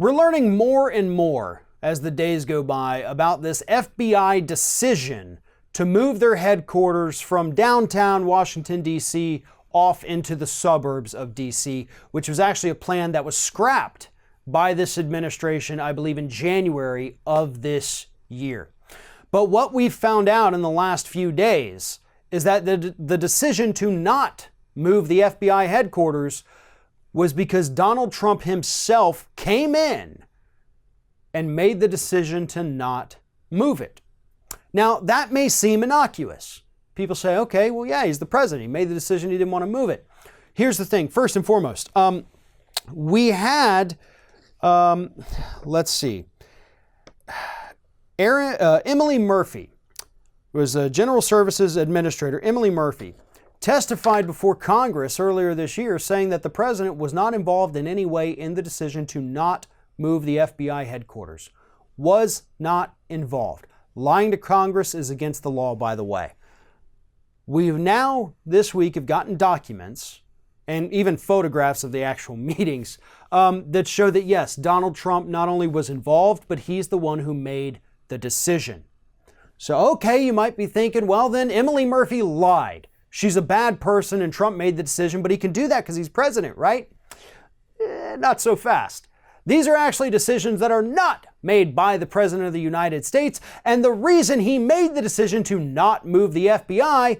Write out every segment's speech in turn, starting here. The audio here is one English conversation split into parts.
We're learning more and more as the days go by about this FBI decision to move their headquarters from downtown Washington, D.C. off into the suburbs of D.C., which was actually a plan that was scrapped by this administration, I believe, in January of this year. But what we've found out in the last few days is that the decision to not move the FBI headquarters was because Donald Trump himself came in and made the decision to not move it. Now, that may seem innocuous. People say, okay, well, yeah, he's the president. He made the decision, he didn't want to move it. Here's the thing. First and foremost, we had, let's see, Emily Murphy was a General Services Administrator. Emily Murphy testified before Congress earlier this year saying that the president was not involved in any way in the decision to not move the FBI headquarters. Was not involved. Lying to Congress is against the law, by the way. We've now, this week, have gotten documents and even photographs of the actual meetings that show that, yes, Donald Trump not only was involved, but he's the one who made the decision. So, okay, you might be thinking, well, then Emily Murphy lied. She's a bad person and Trump made the decision, but he can do that because he's president, right? Not so fast. These are actually decisions that are not made by the President of the United States, and the reason he made the decision to not move the FBI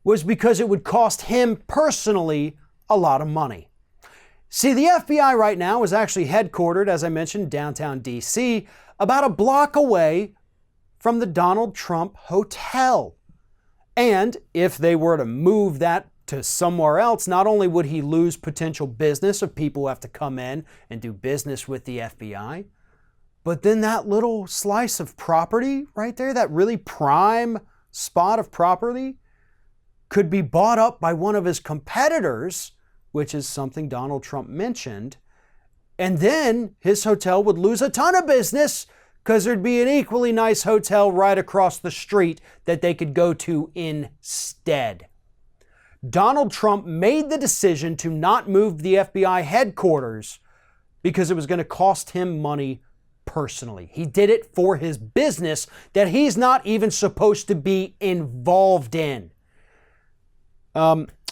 was because it would cost him personally a lot of money. See, the FBI right now is actually headquartered, as I mentioned, downtown D.C., about a block away from the Donald Trump Hotel. And if they were to move that to somewhere else, not only would he lose potential business of people who have to come in and do business with the FBI, but then that little slice of property right there, that really prime spot of property, could be bought up by one of his competitors, which is something Donald Trump mentioned, and then his hotel would lose a ton of business because there'd be an equally nice hotel right across the street that they could go to instead. Donald Trump made the decision to not move the FBI headquarters because it was going to cost him money personally. He did it for his business that he's not even supposed to be involved in.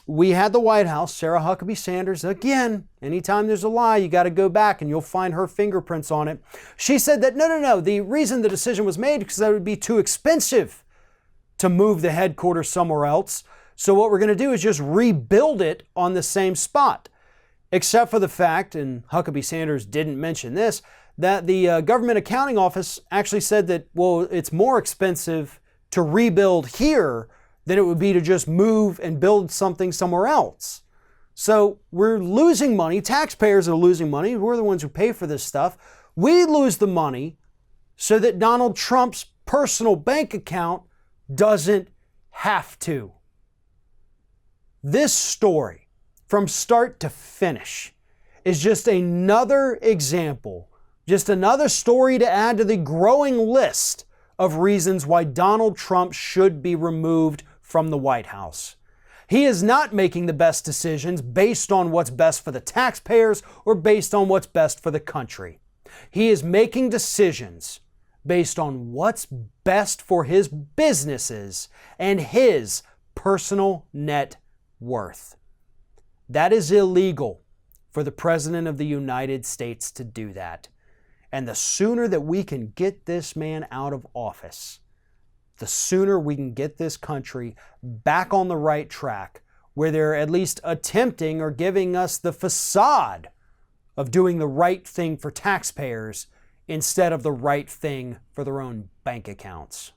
We had the White House, Sarah Huckabee Sanders, again, anytime there's a lie, you got to go back and you'll find her fingerprints on it. She said that no, the reason the decision was made because that would be too expensive to move the headquarters somewhere else. So what we're going to do is just rebuild it on the same spot. Except for the fact, and Huckabee Sanders didn't mention this, that the Government Accounting Office actually said that, well, it's more expensive to rebuild here than it would be to just move and build something somewhere else. So we're losing money. Taxpayers are losing money. We're the ones who pay for this stuff. We lose the money so that Donald Trump's personal bank account doesn't have to. This story, from start to finish, is just another example, just another story to add to the growing list of reasons why Donald Trump should be removed from the White House. He is not making the best decisions based on what's best for the taxpayers or based on what's best for the country. He is making decisions based on what's best for his businesses and his personal net worth. That is illegal for the President of the United States to do that. And the sooner that we can get this man out of office, the sooner we can get this country back on the right track, where they're at least attempting or giving us the facade of doing the right thing for taxpayers instead of the right thing for their own bank accounts.